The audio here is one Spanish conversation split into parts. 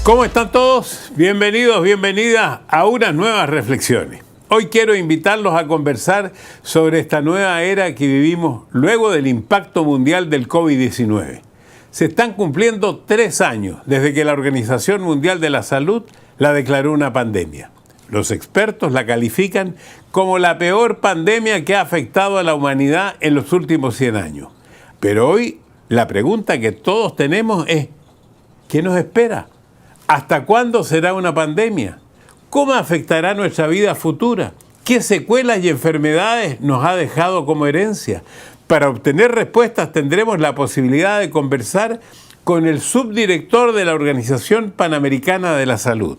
¿Cómo están todos? Bienvenidos, bienvenidas a unas nuevas reflexiones. Hoy quiero invitarlos a conversar sobre esta nueva era que vivimos luego del impacto mundial del COVID-19. Se están cumpliendo 3 años desde que la Organización Mundial de la Salud la declaró una pandemia. Los expertos la califican como la peor pandemia que ha afectado a la humanidad en los últimos 100 años. Pero hoy la pregunta que todos tenemos es, ¿qué nos espera? ¿Hasta cuándo será una pandemia? ¿Cómo afectará nuestra vida futura? ¿Qué secuelas y enfermedades nos ha dejado como herencia? Para obtener respuestas tendremos la posibilidad de conversar con el subdirector de la Organización Panamericana de la Salud.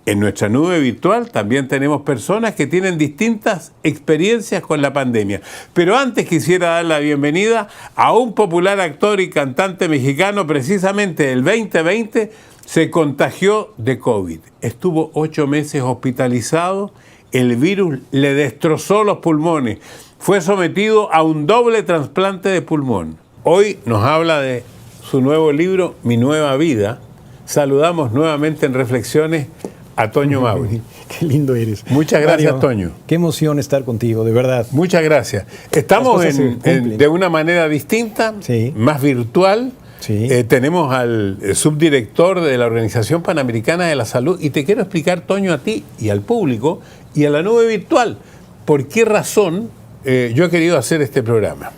En nuestra nube virtual también tenemos personas que tienen distintas experiencias con la pandemia. Pero antes quisiera dar la bienvenida a un popular actor y cantante mexicano. Precisamente el 2020 se contagió de COVID. Estuvo 8 meses hospitalizado. El virus le destrozó los pulmones. Fue sometido a un doble trasplante de pulmón. Hoy nos habla de su nuevo libro, Mi Nueva Vida. Saludamos nuevamente en Reflexiones a Toño Mauri. Qué lindo eres. Muchas gracias, Mario, Toño. Qué emoción estar contigo, de verdad. Muchas gracias. Estamos de una manera distinta, sí, más virtual. Sí. Tenemos al subdirector de la Organización Panamericana de la Salud y te quiero explicar, Toño, a ti y al público y a la nube virtual, por qué razón yo he querido hacer este programa.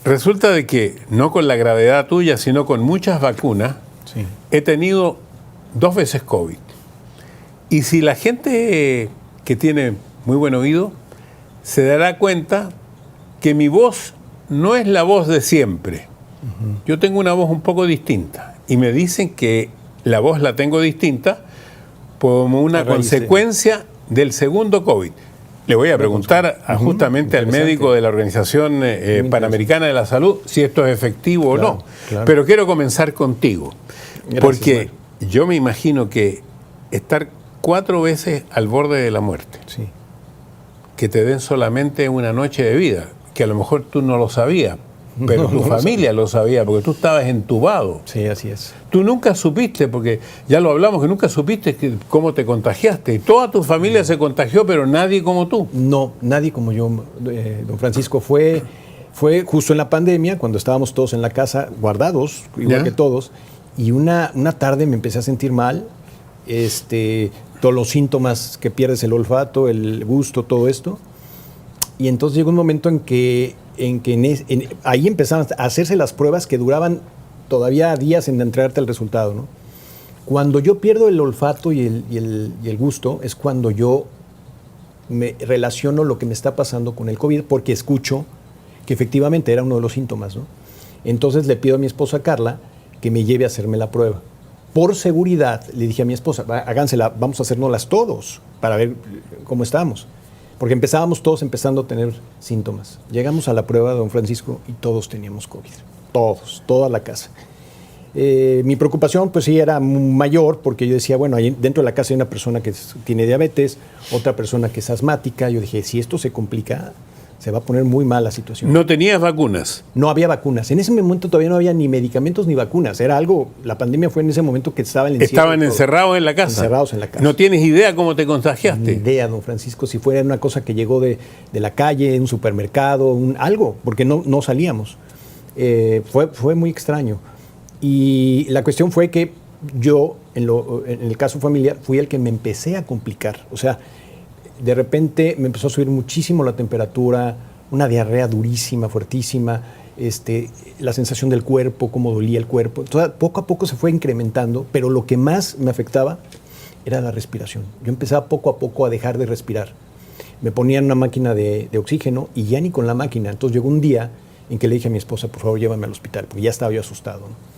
Resulta de que, no con la gravedad tuya, sino con muchas vacunas, sí, he tenido 2 veces COVID. Y si la gente que tiene muy buen oído se dará cuenta que mi voz no es la voz de siempre. Uh-huh. Yo tengo una voz un poco distinta y me dicen que la voz la tengo distinta como una consecuencia del segundo COVID. Le voy a preguntar justamente al médico de la Organización Panamericana de la Salud si esto es efectivo o no. Claro. Pero quiero comenzar contigo. Gracias, porque Mario, yo me imagino que estar 4 veces al borde de la muerte, sí, que te den solamente una noche de vida, que a lo mejor tú no lo sabías, pero tu familia lo sabía, porque tú estabas entubado. Sí, así es. Tú nunca supiste, porque ya lo hablamos, que nunca supiste cómo te contagiaste. Toda tu familia se contagió, pero nadie como tú. No, nadie como yo. Don Francisco, fue justo en la pandemia, cuando estábamos todos en la casa, guardados, igual que todos, y una tarde me empecé a sentir mal, todos los síntomas que pierdes, el olfato, el gusto, todo esto. Y entonces llegó un momento en que ahí empezaban a hacerse las pruebas que duraban todavía días en entregarte el resultado, ¿no? Cuando yo pierdo el olfato y el gusto es cuando yo me relaciono lo que me está pasando con el COVID, porque escucho que efectivamente era uno de los síntomas, ¿no? Entonces le pido a mi esposa Carla que me lleve a hacerme la prueba. Por seguridad, le dije a mi esposa, hágansela, vamos a hacérnoslas todos para ver cómo estamos. Porque empezábamos todos empezando a tener síntomas. Llegamos a la prueba, don Francisco, y todos teníamos COVID. Todos, toda la casa. Mi preocupación, pues sí, era mayor, porque yo decía, bueno, ahí dentro de la casa hay una persona que tiene diabetes, otra persona que es asmática. Yo dije, si esto se complica, se va a poner muy mal la situación. ¿No tenías vacunas? No había vacunas. En ese momento todavía no había ni medicamentos ni vacunas. Era algo, la pandemia fue en ese momento que estaban encerrados en la casa. Encerrados en la casa. ¿No tienes idea cómo te contagiaste? Ni idea, don Francisco, si fuera una cosa que llegó de la calle, un supermercado, algo, porque no salíamos. Fue muy extraño. Y la cuestión fue que yo, en el caso familiar, fui el que me empecé a complicar. O sea, de repente me empezó a subir muchísimo la temperatura, una diarrea durísima, fuertísima, la sensación del cuerpo, cómo dolía el cuerpo. Entonces, poco a poco se fue incrementando, pero lo que más me afectaba era la respiración. Yo empezaba poco a poco a dejar de respirar. Me ponían una máquina de oxígeno y ya ni con la máquina. Entonces llegó un día en que le dije a mi esposa, por favor, llévame al hospital, porque ya estaba yo asustado, ¿no?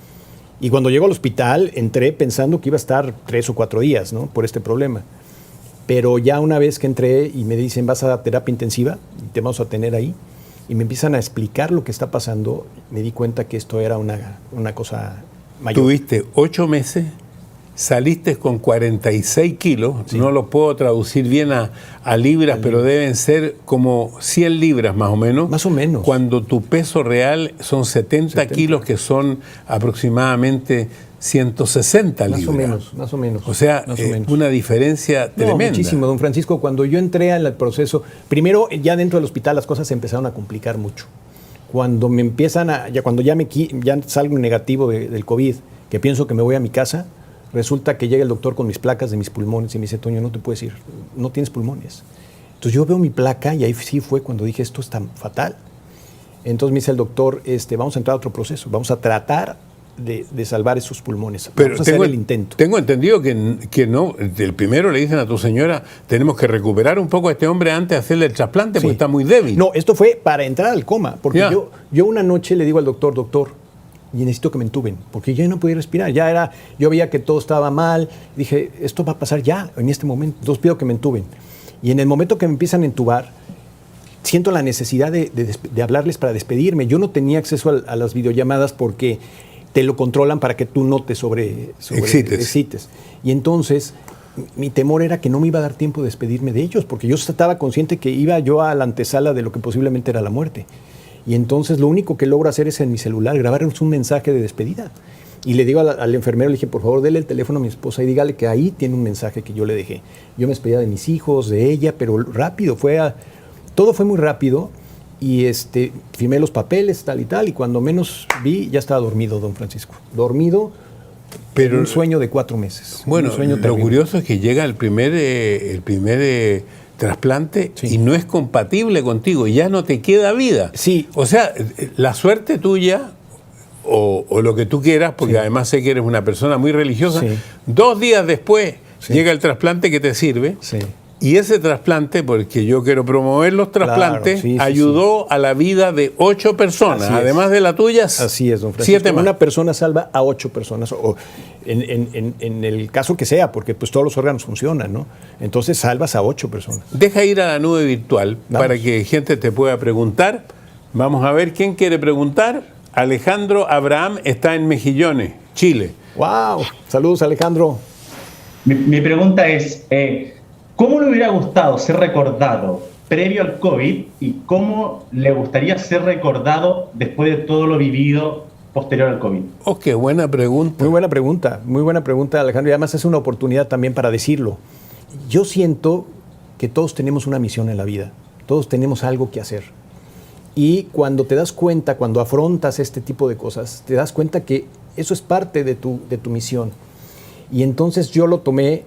Y cuando llego al hospital, entré pensando que iba a estar 3 o 4 días, ¿no?, por este problema. Pero ya una vez que entré y me dicen, vas a terapia intensiva, y te vamos a tener ahí, y me empiezan a explicar lo que está pasando, me di cuenta que esto era una cosa mayor. Tuviste 8 meses, saliste con 46 kilos, sí, no lo puedo traducir bien a libras, pero deben ser como 100 libras más o menos. Más o menos. Cuando tu peso real son 70 kilos, que son aproximadamente 160 libras. Más o menos. O sea, una diferencia tremenda. Muchísimo, don Francisco. Cuando yo entré al proceso, primero ya dentro del hospital las cosas se empezaron a complicar mucho. Cuando me empiezan cuando ya salgo negativo del COVID, que pienso que me voy a mi casa, resulta que llega el doctor con mis placas de mis pulmones y me dice, Toño, no te puedes ir, no tienes pulmones. Entonces yo veo mi placa y ahí sí fue cuando dije, esto está fatal. Entonces me dice el doctor, vamos a entrar a otro proceso, vamos a tratar de salvar esos pulmones. Pero vamos a hacer el intento. Tengo entendido que no, el primero le dicen a tu señora, tenemos que recuperar un poco a este hombre antes de hacerle el trasplante, porque está muy débil. No, esto fue para entrar al coma, porque yo una noche le digo al doctor, y necesito que me entuben, porque yo no podía respirar, yo veía que todo estaba mal, dije, esto va a pasar ya, en este momento, entonces pido que me entuben. Y en el momento que me empiezan a entubar, siento la necesidad de hablarles para despedirme. Yo no tenía acceso a las videollamadas porque te lo controlan para que tú no te excites. Y entonces mi temor era que no me iba a dar tiempo de despedirme de ellos, porque yo estaba consciente que iba yo a la antesala de lo que posiblemente era la muerte. Y entonces lo único que logro hacer es en mi celular grabarles un mensaje de despedida. Y le digo al enfermero, le dije, por favor, dele el teléfono a mi esposa y dígale que ahí tiene un mensaje que yo le dejé. Yo me despedía de mis hijos, de ella, pero rápido, todo fue muy rápido. Y firmé los papeles, tal y tal, y cuando menos vi, ya estaba dormido, don Francisco. Dormido, pero un sueño de 4 meses. Bueno, lo curioso es que llega el primer trasplante y no es compatible contigo, ya no te queda vida. Sí. O sea, la suerte tuya, o lo que tú quieras, porque además sé que eres una persona muy religiosa, 2 días después llega el trasplante que te sirve. Sí. Y ese trasplante, porque yo quiero promover los trasplantes, ayudó a la vida de 8 personas, además de la tuya. Así es, don Francisco. 7 más. Una persona salva a 8 personas, o en el caso que sea, porque pues todos los órganos funcionan, ¿no? Entonces salvas a 8 personas. Deja ir a la nube virtual para que gente te pueda preguntar. Vamos a ver quién quiere preguntar. Alejandro Abraham está en Mejillones, Chile. ¡Wow! Saludos, Alejandro. Mi pregunta es, ¿cómo le hubiera gustado ser recordado previo al COVID y cómo le gustaría ser recordado después de todo lo vivido posterior al COVID? Oh, qué buena pregunta. Muy buena pregunta, Alejandro. Y además es una oportunidad también para decirlo. Yo siento que todos tenemos una misión en la vida. Todos tenemos algo que hacer. Y cuando te das cuenta, cuando afrontas este tipo de cosas, te das cuenta que eso es parte de tu misión. Y entonces yo lo tomé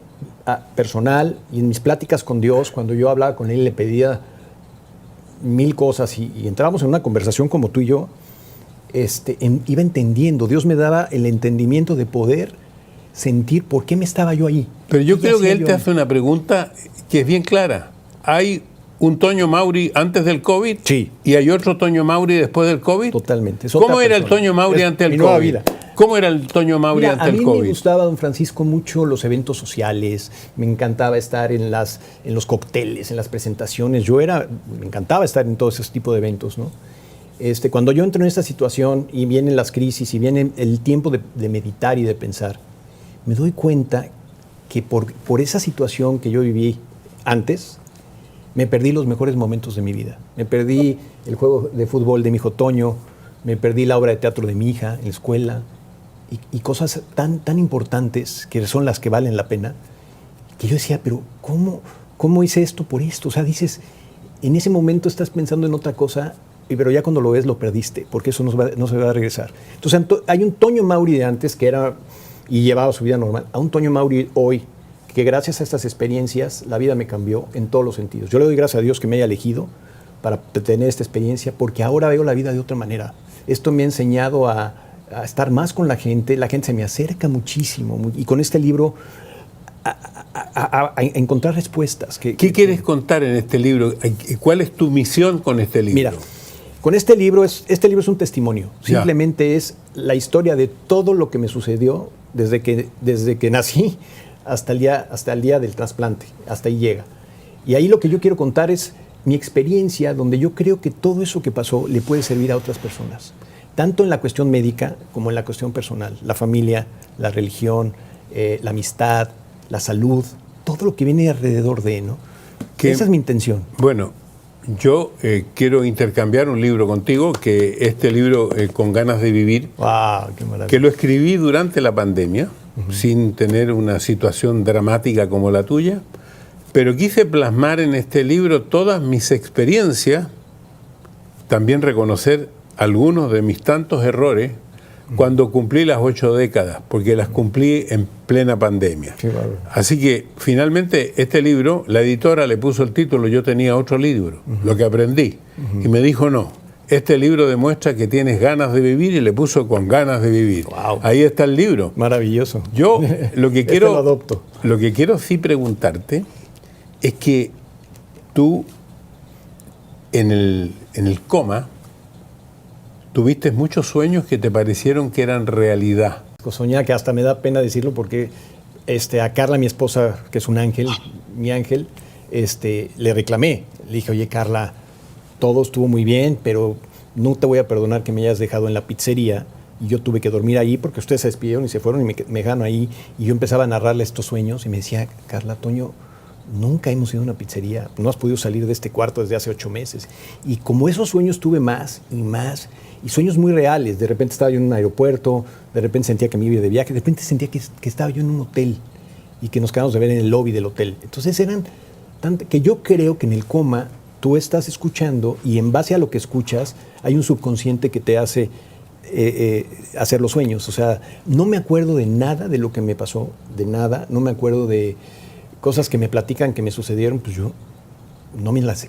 personal, y en mis pláticas con Dios, cuando yo hablaba con Él, le pedía 1000 cosas y entrábamos en una conversación como tú y yo, iba entendiendo. Dios me daba el entendimiento de poder sentir por qué me estaba yo ahí. Pero yo creo que Él te hace una pregunta que es bien clara. ¿Hay un Toño Mauri antes del COVID? Sí. ¿Y hay otro Toño Mauri después del COVID? Totalmente. ¿Cómo era el Toño Mauri antes del COVID? Vida. ¿Cómo era el Toño Mauri antes del COVID? A mí me gustaba, don Francisco, mucho los eventos sociales. Me encantaba estar en los cócteles, en las presentaciones. Me encantaba estar en todos esos tipos de eventos, ¿no? Cuando yo entro en esta situación y vienen las crisis y viene el tiempo de meditar y de pensar, me doy cuenta que por esa situación que yo viví antes, me perdí los mejores momentos de mi vida. Me perdí el juego de fútbol de mi hijo Toño, me perdí la obra de teatro de mi hija en la escuela, y cosas tan importantes que son las que valen la pena, que yo decía, pero ¿cómo hice esto por esto? O sea, dices, en ese momento estás pensando en otra cosa, pero ya cuando lo ves lo perdiste, porque eso no se va a regresar. Entonces hay un Toño Mauri de antes que era y llevaba su vida normal, a un Toño Mauri hoy, que gracias a estas experiencias la vida me cambió en todos los sentidos. Yo le doy gracias a Dios que me haya elegido para tener esta experiencia, porque ahora veo la vida de otra manera. Esto me ha enseñado a estar más con la gente se me acerca muchísimo, y con este libro a encontrar respuestas. ¿Qué quieres contar en este libro? ¿Cuál es tu misión con este libro? Mira, con este libro es un testimonio. Simplemente es la historia de todo lo que me sucedió desde que nací hasta el día del trasplante. Hasta ahí llega. Y ahí lo que yo quiero contar es mi experiencia, donde yo creo que todo eso que pasó le puede servir a otras personas. Tanto en la cuestión médica como en la cuestión personal. La familia, la religión, la amistad, la salud, todo lo que viene alrededor de, ¿no? Esa es mi intención. Bueno, Yo quiero intercambiar un libro contigo, que este libro, Con ganas de vivir, ¡Wow! ¡Qué maravilla! que lo escribí durante la pandemia, sin tener una situación dramática como la tuya, pero quise plasmar en este libro todas mis experiencias, también reconocer algunos de mis tantos errores cuando cumplí las 8 décadas, porque las cumplí en plena pandemia. Qué bárbaro. Así que finalmente este libro, la editora le puso el título, yo tenía otro libro, Lo que aprendí, y me dijo no, este libro demuestra que tienes ganas de vivir, y le puso Con ganas de vivir. Wow. Ahí está el libro. Maravilloso. Yo lo que quiero, lo adopto. lo que quiero sí preguntarte es que tú en el coma tuviste muchos sueños que te parecieron que eran realidad. Soñaba, que hasta me da pena decirlo, porque a Carla, mi esposa, que es un ángel, mi ángel, le reclamé. Le dije, oye, Carla, todo estuvo muy bien, pero no te voy a perdonar que me hayas dejado en la pizzería. Y yo tuve que dormir ahí porque ustedes se despidieron y se fueron y me dejaron ahí. Y yo empezaba a narrarle estos sueños y me decía, Carla, Toño, nunca hemos ido a una pizzería, no has podido salir de este cuarto desde hace 8 meses. Y como esos sueños tuve más y más, y sueños muy reales. De repente estaba yo en un aeropuerto, de repente sentía que me iba de viaje, de repente sentía que estaba yo en un hotel y que nos quedamos de ver en el lobby del hotel. Entonces eran que yo creo que en el coma tú estás escuchando, y en base a lo que escuchas hay un subconsciente que te hace hacer los sueños. O sea, no me acuerdo de nada de lo que me pasó, de nada, no me acuerdo de cosas que me platican que me sucedieron, pues yo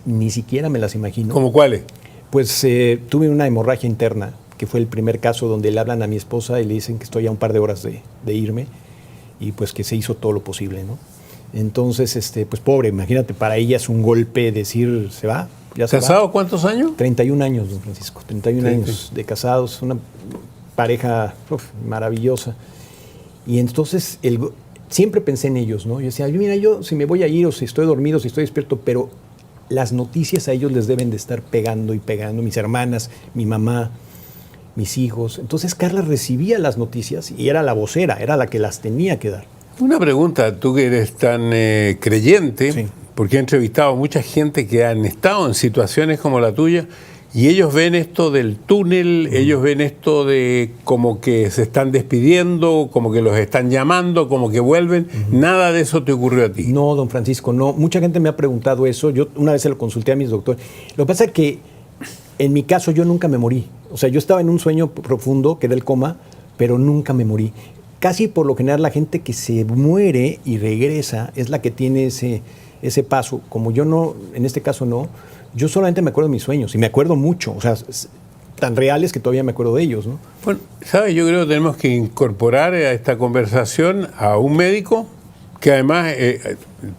ni siquiera me las imagino. ¿Cómo cuáles? Pues tuve una hemorragia interna, que fue el primer caso donde le hablan a mi esposa y le dicen que estoy a un par de horas de irme, y pues que se hizo todo lo posible, ¿no? Entonces, pues pobre, imagínate, para ella es un golpe decir, se va, ya se va. ¿Casado cuántos años? 31 años, don Francisco, 31 años de casados, una pareja maravillosa. Y entonces siempre pensé en ellos, ¿no? Yo decía, mira, yo si me voy a ir, o si estoy dormido, si estoy despierto, pero las noticias a ellos les deben de estar pegando y pegando, mis hermanas, mi mamá, mis hijos. Entonces Carla recibía las noticias y era la vocera, era la que las tenía que dar. Una pregunta, tú que eres tan creyente, Sí. porque he entrevistado a mucha gente que han estado en situaciones como la tuya, y ellos ven esto del túnel, ellos ven esto de como que se están despidiendo, como que los están llamando, como que vuelven. Nada de eso te ocurrió a ti. No, don Francisco, no. Mucha gente me ha preguntado eso. Yo una vez se lo consulté a mis doctores. Lo que pasa es que en mi caso yo nunca me morí. O sea, yo estaba en un sueño profundo, que era el coma, pero nunca me morí. Casi por lo general la gente que se muere y regresa es la que tiene ese paso. Como yo no, en este caso no, yo solamente me acuerdo de mis sueños, y me acuerdo mucho, o sea, tan reales que todavía me acuerdo de ellos, ¿no? Bueno, ¿sabes? Yo creo que tenemos que incorporar a esta conversación a un médico que además,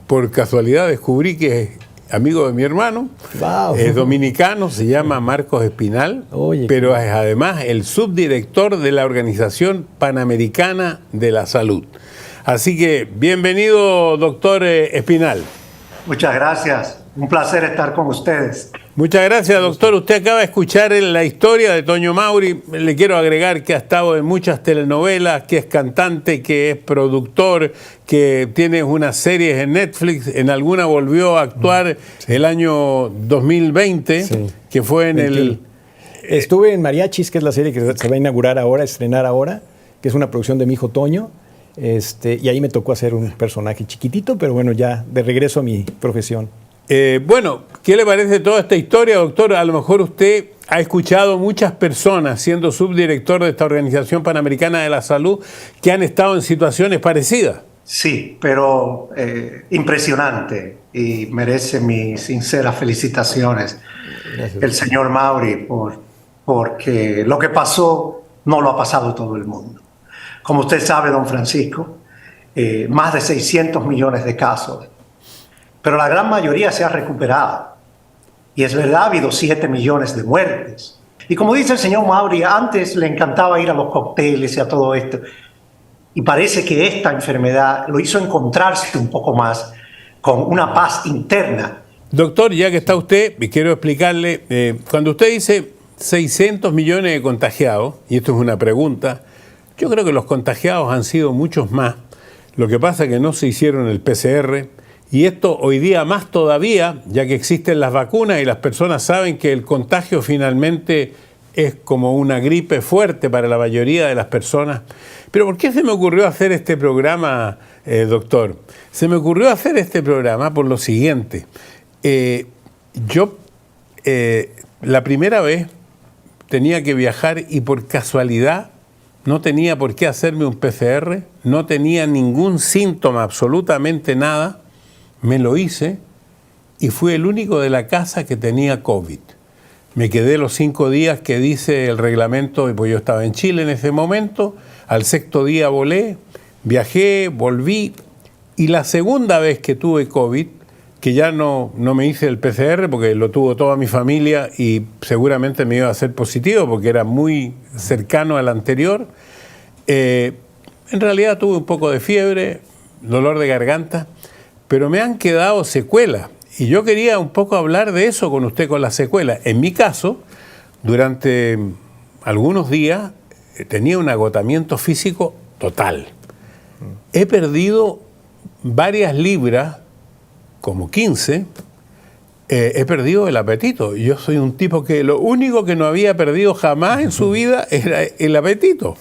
por casualidad, descubrí que es amigo de mi hermano. Wow. Es dominicano, se llama Marcos Espinal, Oye, pero es además el subdirector de la Organización Panamericana de la Salud. Así que, bienvenido, doctor Espinal. Muchas gracias. Un placer estar con ustedes. Muchas gracias, doctor. Usted acaba de escuchar la historia de Toño Mauri. Le quiero agregar que ha estado en muchas telenovelas, que es cantante, que es productor, que tiene unas series en Netflix. En alguna volvió a actuar el año 2020, Sí. que fue en el... Estuve en Mariachis, que es la serie que se va a inaugurar ahora, estrenar ahora, que es una producción de mi hijo Toño. Y ahí me tocó hacer un personaje chiquitito, pero bueno, ya de regreso a mi profesión. Bueno, ¿qué le parece toda esta historia, doctor? A lo mejor usted ha escuchado muchas personas, siendo subdirector de esta Organización Panamericana de la Salud, que han estado en situaciones parecidas. Sí, pero impresionante, y merece mis sinceras felicitaciones Gracias. el señor Mauri porque lo que pasó no lo ha pasado todo el mundo. Como usted sabe, don Francisco, más de 600 millones de casos, pero la gran mayoría se ha recuperado. Y es verdad, ha habido 7 millones de muertes. Y como dice el señor Mauri, antes le encantaba ir a los cócteles y a todo esto. Y parece que esta enfermedad lo hizo encontrarse un poco más con una paz interna. Doctor, ya que está usted, quiero explicarle, cuando usted dice 600 millones de contagiados, y esto es una pregunta, yo creo que los contagiados han sido muchos más. Lo que pasa es que no se hicieron el PCR, Y esto hoy día más todavía, ya que existen las vacunas y las personas saben que el contagio finalmente es como una gripe fuerte para la mayoría de las personas. Pero ¿por qué se me ocurrió hacer este programa, doctor? Se me ocurrió hacer este programa por lo siguiente. La primera vez tenía que viajar y por casualidad no tenía por qué hacerme un PCR, no tenía ningún síntoma, absolutamente nada. Me lo hice y fui el único de la casa que tenía COVID. Me quedé los 5 días que dice el reglamento, pues yo estaba en Chile en ese momento. Al 6º día volé, viajé, volví. Y la segunda vez que tuve COVID, que ya no me hice el PCR porque lo tuvo toda mi familia y seguramente me iba a ser positivo porque era muy cercano al anterior. En realidad tuve un poco de fiebre, dolor de garganta, pero me han quedado secuelas. Y yo quería un poco hablar de eso con usted, con las secuelas. En mi caso, durante algunos días tenía un agotamiento físico total. He perdido varias libras, como 15, he perdido el apetito. Yo soy un tipo que lo único que no había perdido jamás en su vida era el apetito.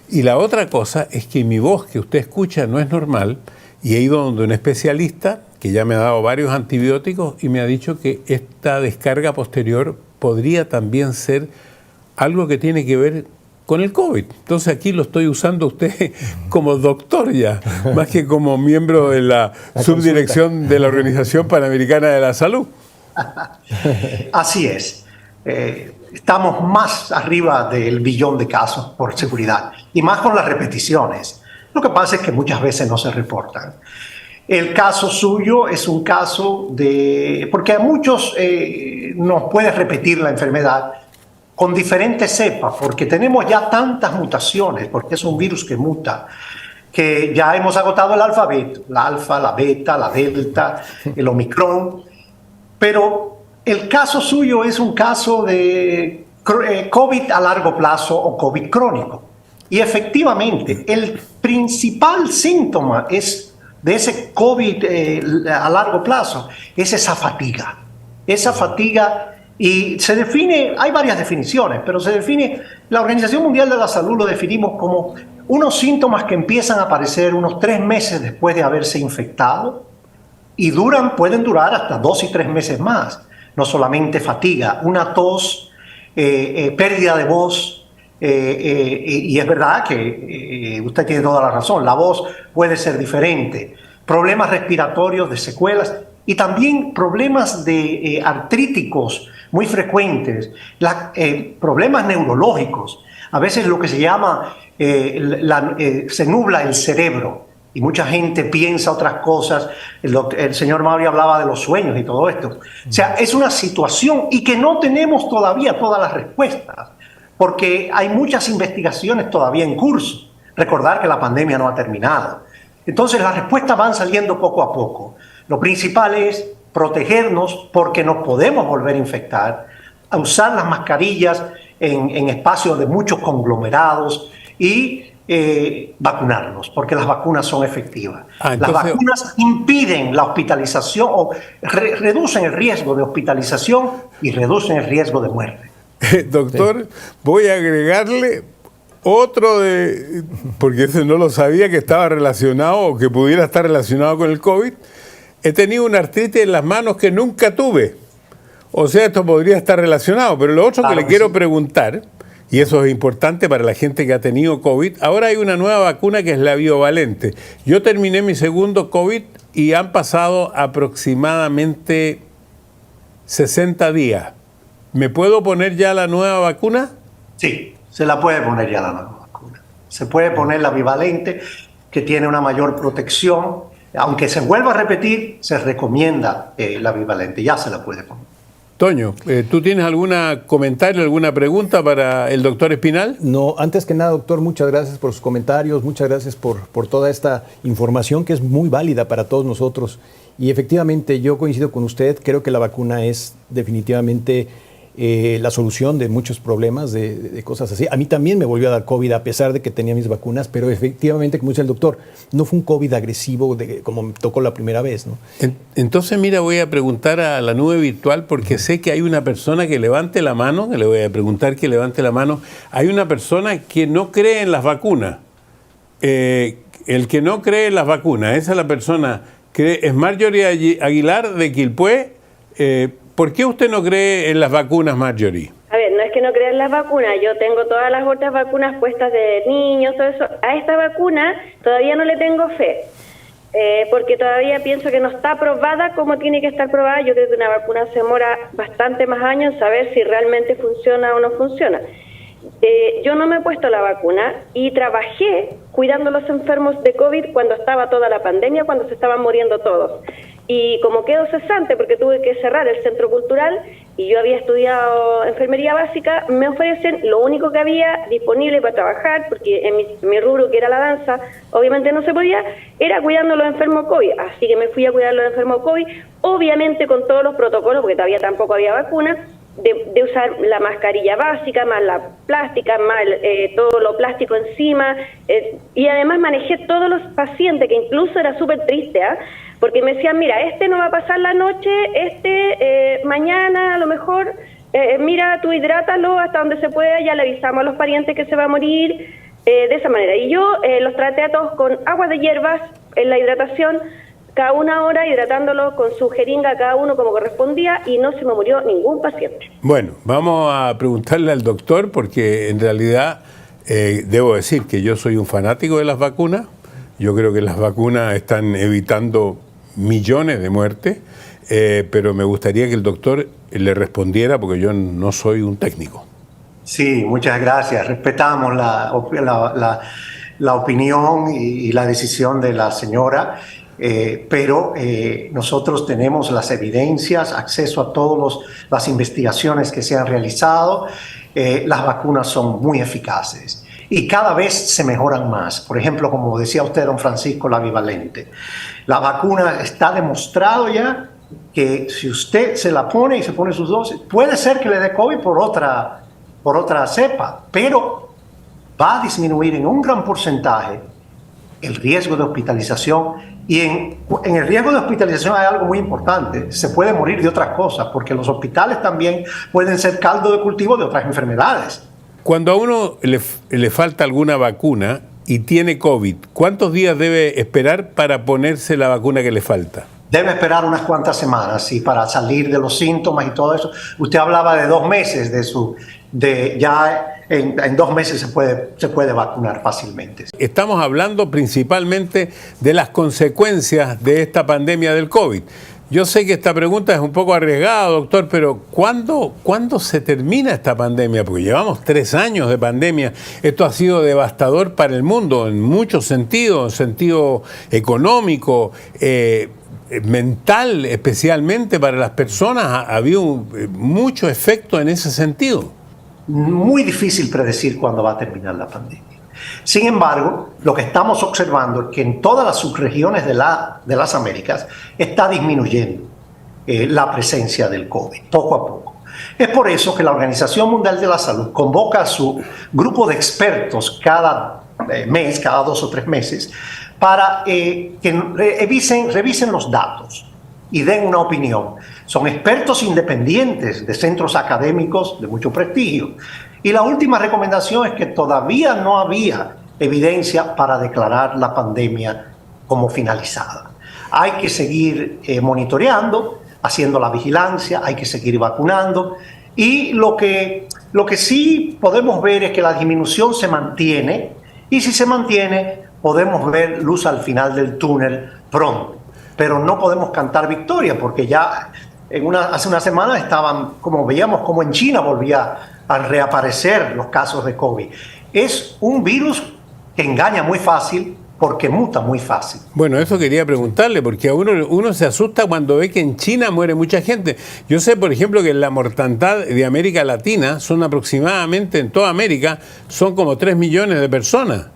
Y la otra cosa es que mi voz que usted escucha no es normal y he ido donde un especialista que ya me ha dado varios antibióticos y me ha dicho que esta descarga posterior podría también ser algo que tiene que ver con el COVID. Entonces aquí lo estoy usando usted como doctor ya, más que como miembro de la subdirección de la Organización Panamericana de la Salud. Así es. Estamos más arriba del 1 billón de casos por seguridad y más con las repeticiones. Lo que pasa es que muchas veces no se reportan. El caso suyo es un caso de... porque a muchos nos puede repetir la enfermedad con diferentes cepas, porque tenemos ya tantas mutaciones, porque es un virus que muta, que ya hemos agotado el alfabeto, la alfa, la beta, la delta, el omicron, pero el caso suyo es un caso de COVID a largo plazo o COVID crónico. Y efectivamente, el principal síntoma de ese COVID a largo plazo es esa fatiga. Esa fatiga, y se define, hay varias definiciones, pero se define, la Organización Mundial de la Salud lo definimos como unos síntomas que empiezan a aparecer unos 3 meses después de haberse infectado y pueden durar hasta 2 y 3 meses más. No solamente fatiga, una tos, pérdida de voz, y es verdad que usted tiene toda la razón, la voz puede ser diferente, problemas respiratorios de secuelas y también problemas de artríticos muy frecuentes, problemas neurológicos, a veces lo que se llama, se nubla el cerebro y mucha gente piensa otras cosas, el señor Mauri hablaba de los sueños y todo esto, o sea, es una situación y que no tenemos todavía todas las respuestas, porque hay muchas investigaciones todavía en curso. Recordar que la pandemia no ha terminado. Entonces las respuestas van saliendo poco a poco. Lo principal es protegernos porque nos podemos volver a infectar, a usar las mascarillas en espacios de muchos conglomerados y vacunarnos, porque las vacunas son efectivas. Las vacunas impiden la hospitalización o reducen el riesgo de hospitalización y reducen el riesgo de muerte. Doctor, voy a agregarle otro porque ese no lo sabía que estaba relacionado o que pudiera estar relacionado con el COVID. He tenido una artritis en las manos que nunca tuve. O sea, esto podría estar relacionado. Pero lo otro que le quiero preguntar, y eso es importante para la gente que ha tenido COVID, ahora hay una nueva vacuna que es la bivalente. Yo terminé mi segundo COVID y han pasado aproximadamente 60 días. ¿Me puedo poner ya la nueva vacuna? Sí, se la puede poner ya la nueva vacuna. Se puede poner la bivalente, que tiene una mayor protección. Aunque se vuelva a repetir, se recomienda la bivalente. Ya se la puede poner. Toño, ¿tú tienes algún comentario, alguna pregunta para el doctor Espinal? No, antes que nada, doctor, muchas gracias por sus comentarios, muchas gracias por toda esta información que es muy válida para todos nosotros. Y efectivamente, yo coincido con usted, creo que la vacuna es definitivamente la solución de muchos problemas, de cosas así. A mí también me volvió a dar COVID a pesar de que tenía mis vacunas, pero efectivamente, como dice el doctor, no fue un COVID agresivo como me tocó la primera vez, ¿no? Entonces, mira, voy a preguntar a la nube virtual porque sé que hay una persona que levante la mano, que le voy a preguntar que levante la mano. Hay una persona que no cree en las vacunas. El que no cree en las vacunas, esa es la persona, es Marjorie Aguilar de Quilpué. ¿Por qué usted no cree en las vacunas, Marjorie? A ver, no es que no crea en las vacunas, yo tengo todas las otras vacunas puestas de niños, todo eso. A esta vacuna todavía no le tengo fe, porque todavía pienso que no está probada como tiene que estar probada. Yo creo que una vacuna se demora bastante más años en saber si realmente funciona o no funciona. Yo no me he puesto la vacuna y trabajé cuidando a los enfermos de COVID cuando estaba toda la pandemia, cuando se estaban muriendo todos. Y como quedo cesante porque tuve que cerrar el centro cultural y yo había estudiado enfermería básica, me ofrecen lo único que había disponible para trabajar, porque en mi rubro, que era la danza, obviamente no se podía, era cuidando a los enfermos COVID. Así que me fui a cuidar a los enfermos COVID, obviamente con todos los protocolos, porque todavía tampoco había vacuna, de usar la mascarilla básica, más la plástica, más todo lo plástico encima, y además manejé todos los pacientes, que incluso era súper triste, porque me decían, mira, este no va a pasar la noche, mañana a lo mejor, mira, tú hidrátalo hasta donde se pueda, ya le avisamos a los parientes que se va a morir, de esa manera. Y yo los traté a todos con agua de hierbas en la hidratación, cada una hora hidratándolos con su jeringa cada uno como correspondía, y no se me murió ningún paciente. Bueno, vamos a preguntarle al doctor, porque en realidad debo decir que yo soy un fanático de las vacunas. Yo creo que las vacunas están evitando millones de muertes, pero me gustaría que el doctor le respondiera, porque yo no soy un técnico. Sí, muchas gracias. Respetamos la opinión y la decisión de la señora. Pero nosotros tenemos las evidencias, acceso a todas las investigaciones que se han realizado. Las vacunas son muy eficaces y cada vez se mejoran más. Por ejemplo, como decía usted, don Francisco, la bivalente. La vacuna está demostrado ya que si usted se la pone y se pone sus dosis, puede ser que le dé COVID por otra cepa, pero va a disminuir en un gran porcentaje el riesgo de hospitalización. Y en el riesgo de hospitalización hay algo muy importante: se puede morir de otras cosas, porque los hospitales también pueden ser caldo de cultivo de otras enfermedades. Cuando a uno le falta alguna vacuna y tiene COVID, ¿cuántos días debe esperar para ponerse la vacuna que le falta? Debe esperar unas cuantas semanas, sí, para salir de los síntomas y todo eso. Usted hablaba de 2 meses ya en 2 meses se puede vacunar fácilmente. Estamos hablando principalmente de las consecuencias de esta pandemia del COVID. Yo sé que esta pregunta es un poco arriesgada, doctor, pero ¿cuándo se termina esta pandemia? Porque llevamos 3 años de pandemia. Esto ha sido devastador para el mundo en muchos sentidos, en sentido económico, mental, especialmente para las personas. Ha habido mucho efecto en ese sentido. Muy difícil predecir cuándo va a terminar la pandemia. Sin embargo, lo que estamos observando es que en todas las subregiones de las Américas está disminuyendo la presencia del COVID, poco a poco. Es por eso que la Organización Mundial de la Salud convoca a su grupo de expertos cada mes, cada 2 o 3 meses, para que revisen los datos y den una opinión. Son expertos independientes de centros académicos de mucho prestigio. Y la última recomendación es que todavía no había evidencia para declarar la pandemia como finalizada. Hay que seguir monitoreando, haciendo la vigilancia, hay que seguir vacunando. Y lo que sí podemos ver es que la disminución se mantiene, y si se mantiene, podemos ver luz al final del túnel pronto. Pero no podemos cantar victoria, porque ya hace una semana veíamos como en China volvía a reaparecer los casos de COVID. Es un virus que engaña muy fácil porque muta muy fácil. Bueno, eso quería preguntarle, porque a uno se asusta cuando ve que en China muere mucha gente. Yo sé, por ejemplo, que la mortandad de América Latina son aproximadamente, en toda América, son como 3 millones de personas.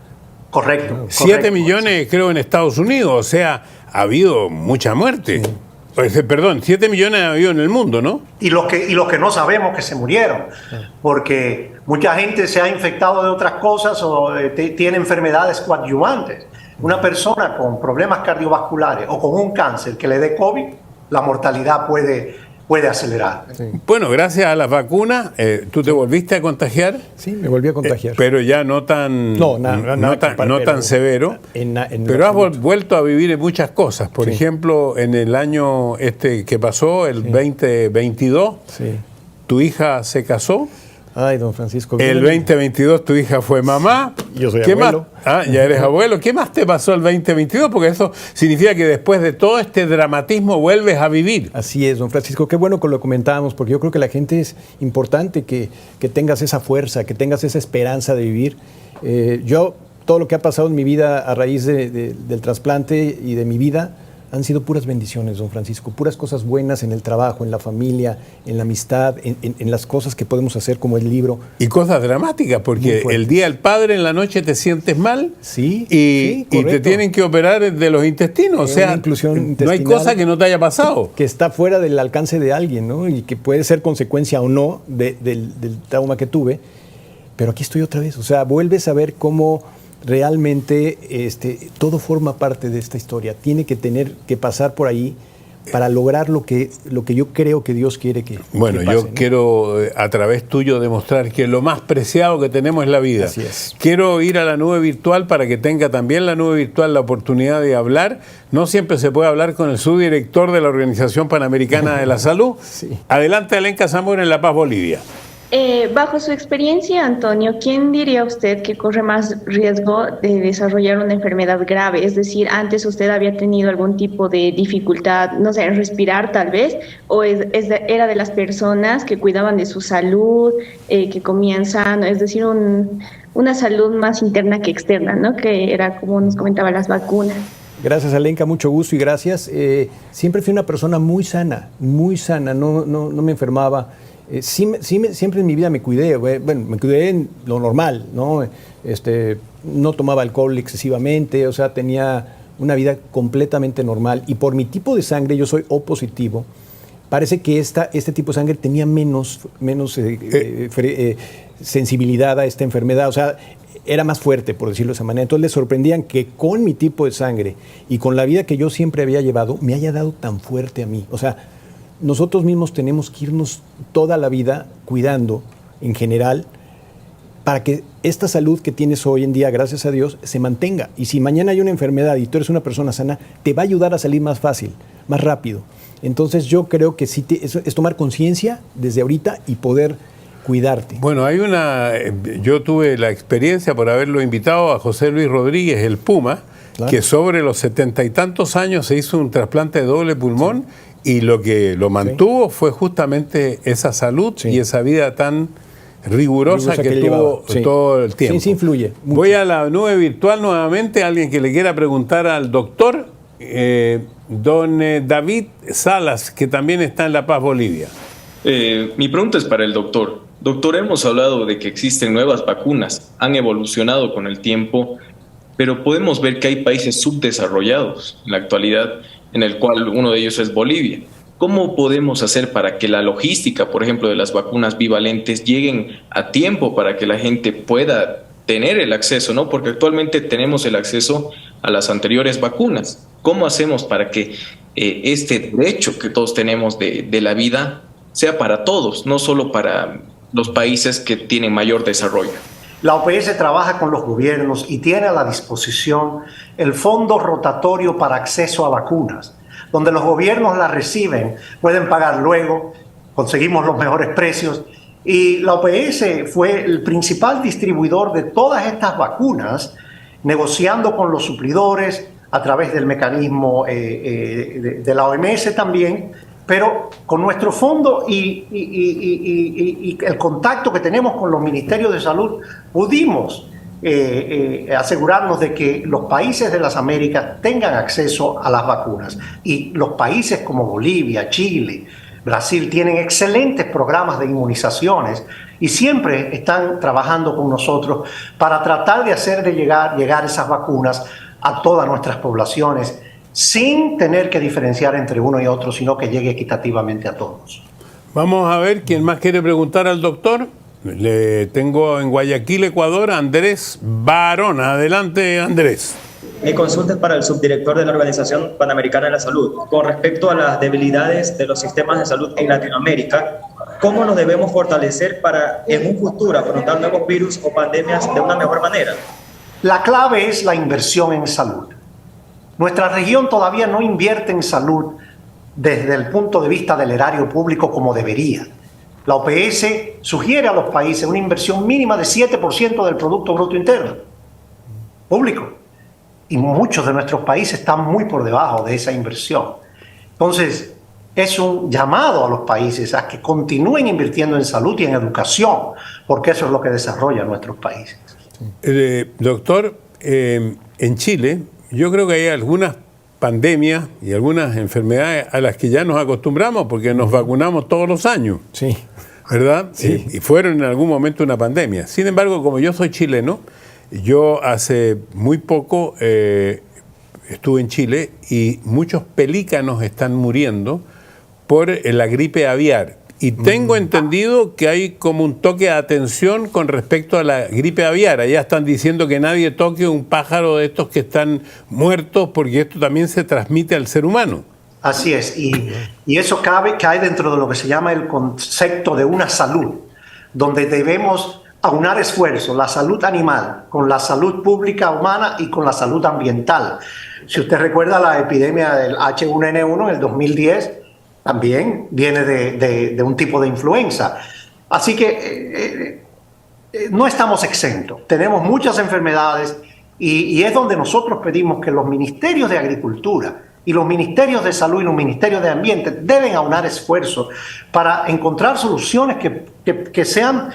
Correcto. 7 millones, creo, en Estados Unidos. O sea, ha habido mucha muerte. Perdón, 7 millones ha habido en el mundo, ¿no? Y los que no sabemos que se murieron, porque mucha gente se ha infectado de otras cosas o tiene enfermedades coadyuvantes. Una persona con problemas cardiovasculares o con un cáncer que le dé COVID, la mortalidad puede acelerar. Sí. Bueno, gracias a las vacunas, ¿tú te volviste a contagiar? Sí, me volví a contagiar. Pero ya no tan, No tan severo. Pero has vuelto a vivir en muchas cosas. Por ejemplo, en el año que pasó, el 2022, tu hija se casó. Ay, don Francisco. El 2022 tu hija fue mamá. Yo soy ¿Qué abuelo. Más? Ya eres abuelo. ¿Qué más te pasó el 2022? Porque eso significa que después de todo este dramatismo vuelves a vivir. Así es, don Francisco. Qué bueno que lo comentábamos, porque yo creo que la gente es importante que tengas esa fuerza, que tengas esa esperanza de vivir. Yo, todo lo que ha pasado en mi vida a raíz del trasplante y de mi vida, han sido puras bendiciones, don Francisco, puras cosas buenas en el trabajo, en la familia, en la amistad, en las cosas que podemos hacer como el libro. Y cosas dramáticas, porque el día del padre en la noche te sientes mal y te tienen que operar de los intestinos. O sea, no hay cosa que no te haya pasado. Que está fuera del alcance de alguien, ¿no? Y que puede ser consecuencia o no del trauma que tuve. Pero aquí estoy otra vez. O sea, vuelves a ver cómo realmente todo forma parte de esta historia. Tiene que tener que pasar por ahí para lograr lo que yo creo que Dios quiere que Bueno, pase, yo ¿no? quiero a través tuyo demostrar que lo más preciado que tenemos es la vida. Así es. Quiero ir a la nube virtual para que tenga también la nube virtual la oportunidad de hablar. No siempre se puede hablar con el subdirector de la Organización Panamericana de la Salud. Sí. Adelante, Alenka Zamora en La Paz, Bolivia. Bajo su experiencia, Antonio, ¿quién diría usted que corre más riesgo de desarrollar una enfermedad grave? Es decir, antes usted había tenido algún tipo de dificultad, no sé, en respirar tal vez, o era de las personas que cuidaban de su salud, que comían sano, es decir, una salud más interna que externa, ¿no? Que era como nos comentaba las vacunas. Gracias, Alenka, mucho gusto y gracias. Siempre fui una persona muy sana, no me enfermaba. Siempre en mi vida me cuidé, bueno, me cuidé en lo normal, ¿no? No tomaba alcohol excesivamente, o sea, tenía una vida completamente normal. Y por mi tipo de sangre, yo soy O positivo, parece que este tipo de sangre tenía menos sensibilidad a esta enfermedad, o sea, era más fuerte, por decirlo de esa manera. Entonces les sorprendían que con mi tipo de sangre y con la vida que yo siempre había llevado, me haya dado tan fuerte a mí. O sea, nosotros mismos tenemos que irnos toda la vida cuidando en general para que esta salud que tienes hoy en día, gracias a Dios, se mantenga. Y si mañana hay una enfermedad y tú eres una persona sana, te va a ayudar a salir más fácil, más rápido. Entonces yo creo que sí es tomar conciencia desde ahorita y poder cuidarte. Bueno, yo tuve la experiencia por haberlo invitado a José Luis Rodríguez, el Puma, claro, que sobre los 70 y tantos años se hizo un trasplante de doble pulmón. Sí. Y lo que lo mantuvo fue justamente esa salud y esa vida tan rigurosa que tuvo todo el tiempo. Sí, influye mucho. Voy a la nube virtual nuevamente. Alguien que le quiera preguntar al doctor, don David Salas, que también está en La Paz, Bolivia. Mi pregunta es para el doctor. Doctor, hemos hablado de que existen nuevas vacunas, han evolucionado con el tiempo, pero podemos ver que hay países subdesarrollados en la actualidad, en el cual uno de ellos es Bolivia. ¿Cómo podemos hacer para que la logística, por ejemplo, de las vacunas bivalentes lleguen a tiempo para que la gente pueda tener el acceso, ¿no? Porque actualmente tenemos el acceso a las anteriores vacunas. ¿Cómo hacemos para que este derecho que todos tenemos de la vida sea para todos, no solo para los países que tienen mayor desarrollo? La OPS trabaja con los gobiernos y tiene a la disposición el Fondo Rotatorio para Acceso a Vacunas, donde los gobiernos las reciben, pueden pagar luego, conseguimos los mejores precios. Y la OPS fue el principal distribuidor de todas estas vacunas, negociando con los suplidores a través del mecanismo de la OMS también, pero con nuestro fondo y el contacto que tenemos con los ministerios de salud, pudimos asegurarnos de que los países de las Américas tengan acceso a las vacunas. Y los países como Bolivia, Chile, Brasil tienen excelentes programas de inmunizaciones y siempre están trabajando con nosotros para tratar de hacer llegar esas vacunas a todas nuestras poblaciones sin tener que diferenciar entre uno y otro, sino que llegue equitativamente a todos. Vamos a ver quién más quiere preguntar al doctor. Le tengo en Guayaquil, Ecuador, a Andrés Barón. Adelante, Andrés. Mi consulta es para el subdirector de la Organización Panamericana de la Salud. Con respecto a las debilidades de los sistemas de salud en Latinoamérica, ¿cómo nos debemos fortalecer para en un futuro afrontar nuevos virus o pandemias de una mejor manera? La clave es la inversión en salud. Nuestra región todavía no invierte en salud desde el punto de vista del erario público como debería. La OPS sugiere a los países una inversión mínima de 7% del Producto Bruto Interno público. Y muchos de nuestros países están muy por debajo de esa inversión. Entonces, es un llamado a los países a que continúen invirtiendo en salud y en educación, porque eso es lo que desarrolla nuestros países. Doctor, en Chile, yo creo que hay algunas pandemias y algunas enfermedades a las que ya nos acostumbramos porque nos vacunamos todos los años. Sí. ¿Verdad? Sí. Y fueron en algún momento una pandemia. Sin embargo, como yo soy chileno, yo hace muy poco estuve en Chile y muchos pelícanos están muriendo por la gripe aviar. Y tengo entendido que hay como un toque de atención con respecto a la gripe aviar. Allá están diciendo que nadie toque un pájaro de estos que están muertos porque esto también se transmite al ser humano. Así es, y eso cae dentro de lo que se llama el concepto de una salud, donde debemos aunar esfuerzos, la salud animal, con la salud pública humana y con la salud ambiental. Si usted recuerda la epidemia del H1N1 en el 2010, también viene de un tipo de influenza. Así que no estamos exentos, tenemos muchas enfermedades y es donde nosotros pedimos que los ministerios de Agricultura y los ministerios de Salud y los ministerios de Ambiente deben aunar esfuerzos para encontrar soluciones que sean,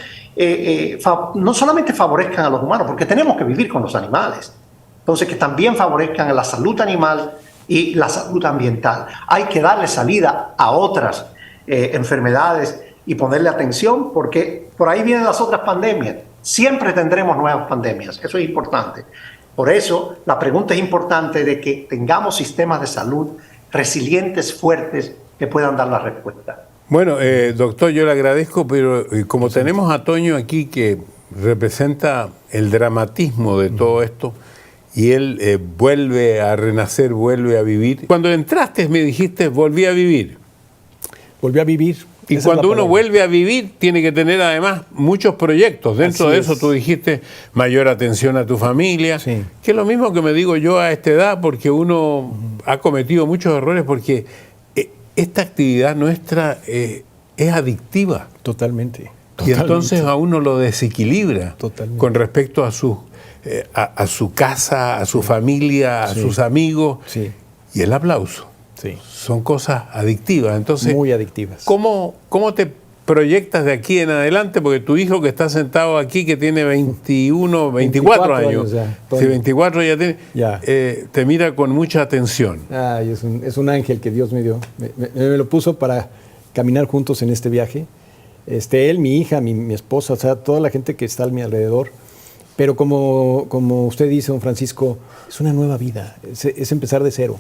no solamente favorezcan a los humanos, porque tenemos que vivir con los animales, entonces que también favorezcan a la salud animal y la salud ambiental. Hay que darle salida a otras enfermedades y ponerle atención porque por ahí vienen las otras pandemias. Siempre tendremos nuevas pandemias, eso es importante. Por eso la pregunta es importante de que tengamos sistemas de salud resilientes, fuertes, que puedan dar la respuesta. Bueno, doctor, yo le agradezco, pero como tenemos a Toño aquí que representa el dramatismo de todo esto, y él vuelve a renacer, vuelve a vivir. Cuando entraste me dijiste, volví a vivir. Volví a vivir. Y cuando uno vuelve a vivir, tiene que tener además muchos proyectos. Dentro de eso tú dijiste mayor atención a tu familia, que es lo mismo que me digo yo a esta edad, porque uno ha cometido muchos errores, porque esta actividad nuestra es adictiva. Totalmente. Y entonces a uno lo desequilibra con respecto a su casa, a su familia, a sus amigos. Y el aplauso. Son cosas adictivas. Entonces, muy adictivas. ¿Cómo te proyectas de aquí en adelante? Porque tu hijo que está sentado aquí, que tiene 24 años, ya, si 24 ya tiene, te mira con mucha atención. Ay, es un ángel que Dios me dio. Me lo puso para caminar juntos en este viaje. Él, mi hija, mi esposa, o sea, toda la gente que está a mi alrededor. Pero como usted dice, don Francisco, es una nueva vida, es empezar de cero.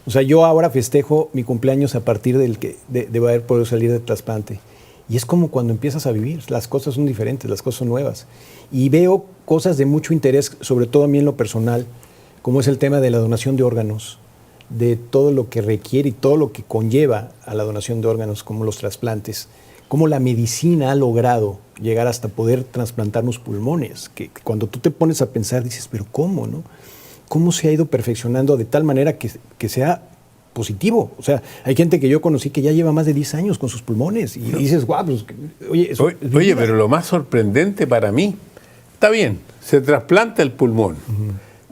O sea, yo ahora festejo mi cumpleaños a partir de haber podido salir de trasplante. Y es como cuando empiezas a vivir, las cosas son diferentes, las cosas son nuevas. Y veo cosas de mucho interés, sobre todo a mí en lo personal, como es el tema de la donación de órganos, de todo lo que requiere y todo lo que conlleva a la donación de órganos, como los trasplantes, cómo la medicina ha logrado llegar hasta poder trasplantarnos pulmones, que cuando tú te pones a pensar dices, pero ¿cómo, no? ¿Cómo se ha ido perfeccionando de tal manera que sea positivo? O sea, hay gente que yo conocí que ya lleva más de 10 años con sus pulmones y dices, guau, pues, oye, pero lo más sorprendente para mí, está bien, se trasplanta el pulmón,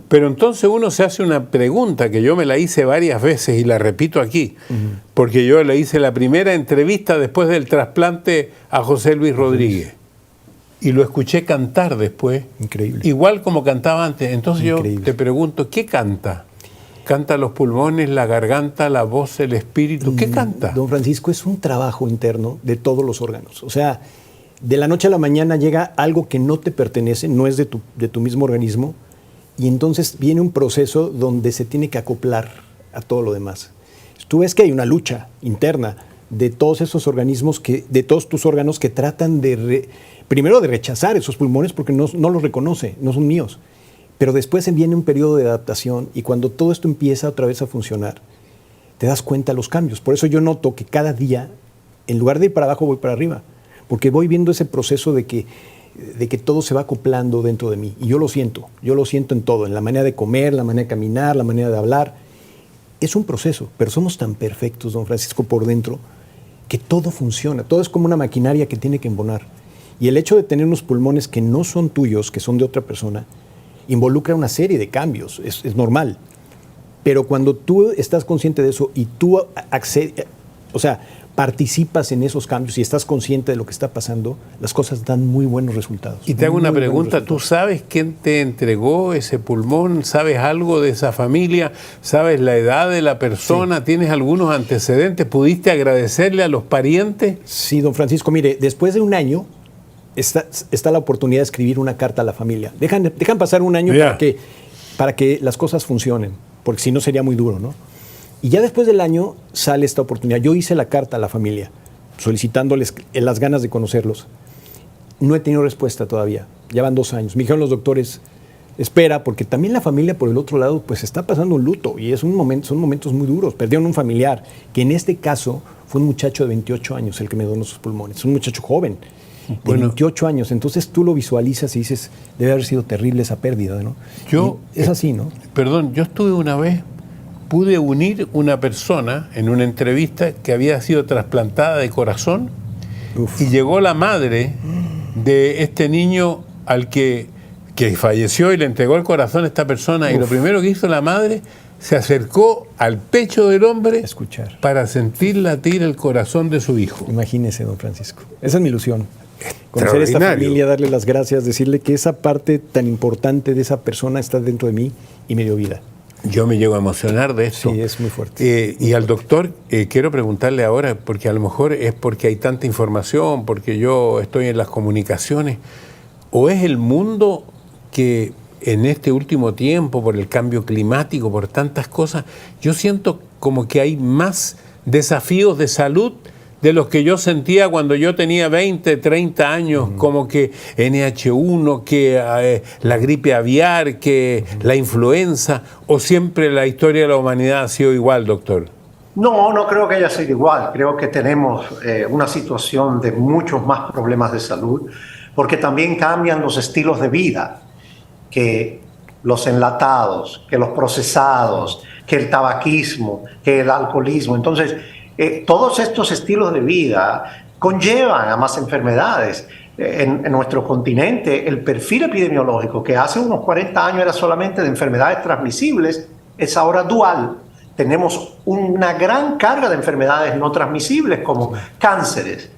pero entonces uno se hace una pregunta que yo me la hice varias veces y la repito aquí, porque yo le hice la primera entrevista después del trasplante a José Luis Rodríguez. Y lo escuché cantar después. Increíble. Igual como cantaba antes. Entonces yo te pregunto, ¿qué canta? ¿Canta los pulmones, la garganta, la voz, el espíritu? ¿Qué canta? Don Francisco, es un trabajo interno de todos los órganos. O sea, de la noche a la mañana llega algo que no te pertenece, no es de tu mismo organismo, y entonces viene un proceso donde se tiene que acoplar a todo lo demás. Tú ves que hay una lucha interna de todos esos organismos, de todos tus órganos que tratan primero de rechazar esos pulmones porque no los reconoce, no son míos. Pero después viene un periodo de adaptación y cuando todo esto empieza otra vez a funcionar, te das cuenta de los cambios. Por eso yo noto que cada día, en lugar de ir para abajo, voy para arriba. Porque voy viendo ese proceso de que todo se va acoplando dentro de mí. Y yo lo siento en todo, en la manera de comer, la manera de caminar, la manera de hablar. Es un proceso, pero somos tan perfectos, don Francisco, por dentro, que todo funciona. Todo es como una maquinaria que tiene que embonar. Y el hecho de tener unos pulmones que no son tuyos, que son de otra persona, involucra una serie de cambios, es normal. Pero cuando tú estás consciente de eso y tú participas en esos cambios y estás consciente de lo que está pasando, las cosas dan muy buenos resultados. Y te hago una pregunta, ¿tú sabes quién te entregó ese pulmón? ¿Sabes algo de esa familia? ¿Sabes la edad de la persona? Sí. ¿Tienes algunos antecedentes? ¿Pudiste agradecerle a los parientes? Sí, don Francisco, mire, después de un año está la oportunidad de escribir una carta a la familia. Dejan pasar un año para que las cosas funcionen, porque si no sería muy duro, ¿no? Y ya después del año sale esta oportunidad. Yo hice la carta a la familia, solicitándoles las ganas de conocerlos. No he tenido respuesta todavía. Ya van 2 años. Me dijeron los doctores, espera, porque también la familia por el otro lado pues está pasando un luto y son momentos muy duros. Perdieron un familiar, que en este caso fue un muchacho de 28 años el que me donó sus pulmones. Un muchacho joven, de 28 años. Entonces tú lo visualizas y dices, debe haber sido terrible esa pérdida, ¿no? Es así, ¿no? Perdón, yo estuve una vez, pude unir una persona en una entrevista que había sido trasplantada de corazón. Uf. Y llegó la madre de este niño al que falleció y le entregó el corazón a esta persona. Uf. Y lo primero que hizo la madre, se acercó al pecho del hombre para sentir latir el corazón de su hijo. Imagínese, don Francisco. Esa es mi ilusión. Conocer a esta familia, darle las gracias, decirle que esa parte tan importante de esa persona está dentro de mí y me dio vida. Yo me llego a emocionar de esto. Sí, es muy fuerte. Y al doctor, quiero preguntarle ahora, porque a lo mejor es porque hay tanta información, porque yo estoy en las comunicaciones, o es el mundo que en este último tiempo, por el cambio climático, por tantas cosas, yo siento como que hay más desafíos de salud de los que yo sentía cuando yo tenía 20, 30 años, como que NH1, que la gripe aviar, que la influenza, o siempre la historia de la humanidad ha sido igual, doctor? No creo que haya sido igual. Creo que tenemos una situación de muchos más problemas de salud, porque también cambian los estilos de vida, que los enlatados, que los procesados, que el tabaquismo, que el alcoholismo. Entonces, todos estos estilos de vida conllevan a más enfermedades. En nuestro continente, el perfil epidemiológico, que hace unos 40 años era solamente de enfermedades transmisibles, es ahora dual. Tenemos una gran carga de enfermedades no transmisibles como cánceres,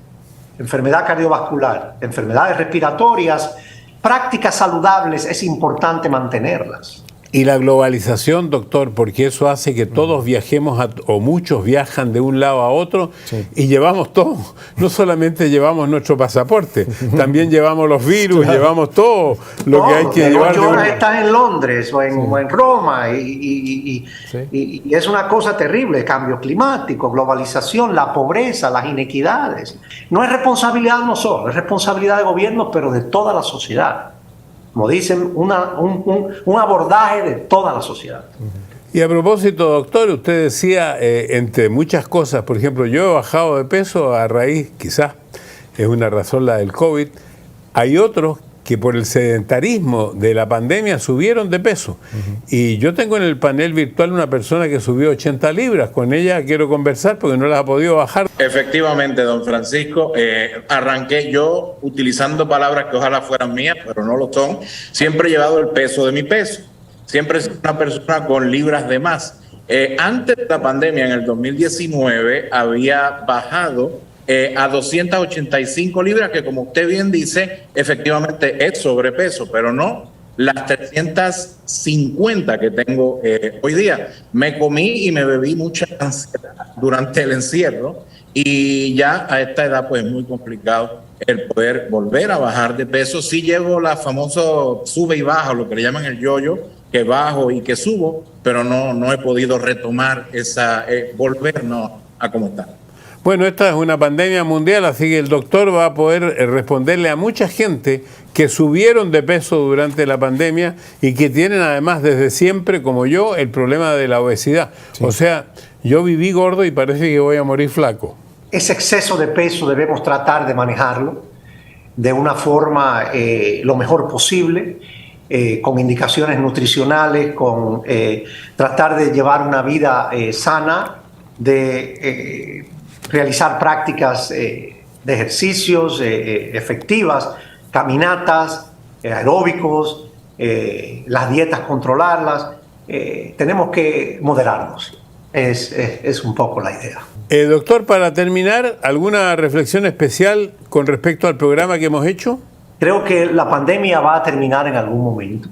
enfermedad cardiovascular, enfermedades respiratorias. Prácticas saludables es importante mantenerlas. Y la globalización, doctor, porque eso hace que todos viajemos, o muchos viajan de un lado a otro, sí, y llevamos todo. No solamente llevamos nuestro pasaporte, también llevamos los virus, llevamos todo lo que hay que llevar. Ahora estás en Londres o en Roma y es una cosa terrible, el cambio climático, globalización, la pobreza, las inequidades. No es responsabilidad de nosotros, es responsabilidad de gobiernos, pero de toda la sociedad. Como dicen, un abordaje de toda la sociedad. Y a propósito, doctor, usted decía, entre muchas cosas, por ejemplo, yo he bajado de peso a raíz, quizás es una razón la del COVID, hay otros que por el sedentarismo de la pandemia subieron de peso. Y yo tengo en el panel virtual una persona que subió 80 libras, con ella quiero conversar porque no las ha podido bajar. Efectivamente, don Francisco, arranqué yo utilizando palabras que ojalá fueran mías, pero no lo son. Siempre he llevado el peso de mi peso, siempre he sido una persona con libras de más. Antes de la pandemia, en el 2019, había bajado a 285 libras, que como usted bien dice, efectivamente es sobrepeso, pero no las 350 que tengo hoy día. Me comí y me bebí mucha ansiedad durante el encierro y ya a esta edad pues es muy complicado el poder volver a bajar de peso. Sí llevo la famosa sube y baja, lo que le llaman el yo-yo, que bajo y que subo, pero no he podido retomar volvernos a como está. Bueno, esta es una pandemia mundial, así que el doctor va a poder responderle a mucha gente que subieron de peso durante la pandemia y que tienen además desde siempre, como yo, el problema de la obesidad. Sí. O sea, yo viví gordo y parece que voy a morir flaco. Ese exceso de peso debemos tratar de manejarlo de una forma lo mejor posible, con indicaciones nutricionales, con tratar de llevar una vida sana, de realizar prácticas de ejercicios efectivas, caminatas, aeróbicos, las dietas controlarlas. Tenemos que moderarnos. Es un poco la idea. Doctor, para terminar, ¿alguna reflexión especial con respecto al programa que hemos hecho? Creo que la pandemia va a terminar en algún momento.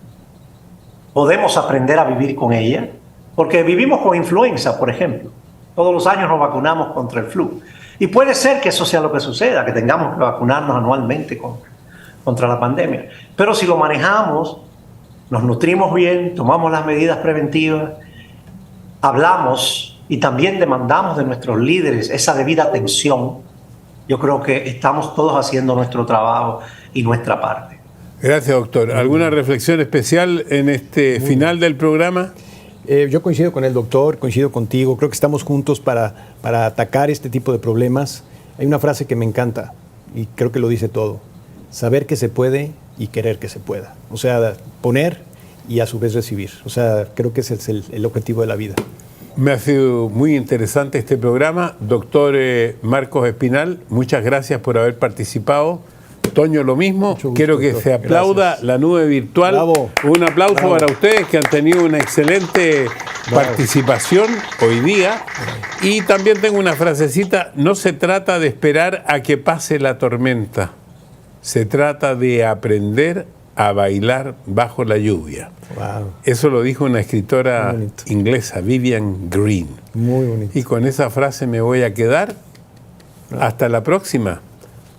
Podemos aprender a vivir con ella, porque vivimos con influenza, por ejemplo. Todos los años nos vacunamos contra el flu. Y puede ser que eso sea lo que suceda, que tengamos que vacunarnos anualmente contra la pandemia. Pero si lo manejamos, nos nutrimos bien, tomamos las medidas preventivas, hablamos y también demandamos de nuestros líderes esa debida atención, yo creo que estamos todos haciendo nuestro trabajo y nuestra parte. Gracias, doctor. ¿Alguna reflexión especial en este final del programa? Yo coincido con el doctor, coincido contigo, creo que estamos juntos para atacar este tipo de problemas. Hay una frase que me encanta y creo que lo dice todo: saber que se puede y querer que se pueda. O sea, poner y a su vez recibir. O sea, creo que ese es el objetivo de la vida. Me ha sido muy interesante este programa. Doctor Marcos Espinal, muchas gracias por haber participado. Toño, lo mismo. Gusto, quiero que doctor. Se aplauda. Gracias. La nube virtual. Bravo. Un aplauso Bravo. Para ustedes que han tenido una excelente participación hoy día. Y también tengo una frasecita: no se trata de esperar a que pase la tormenta, se trata de aprender a bailar bajo la lluvia. Wow. Eso lo dijo una escritora inglesa, Vivian Green. Muy bonito. Y con esa frase me voy a quedar. Hasta la próxima,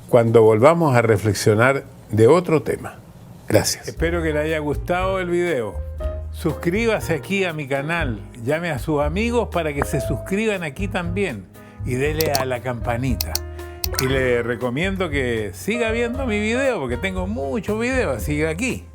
cuando volvamos a reflexionar de otro tema. Gracias. Espero que le haya gustado el video. Suscríbase aquí a mi canal, llame a sus amigos para que se suscriban aquí también y dele a la campanita. Y le recomiendo que siga viendo mi video porque tengo muchos videos, siga aquí.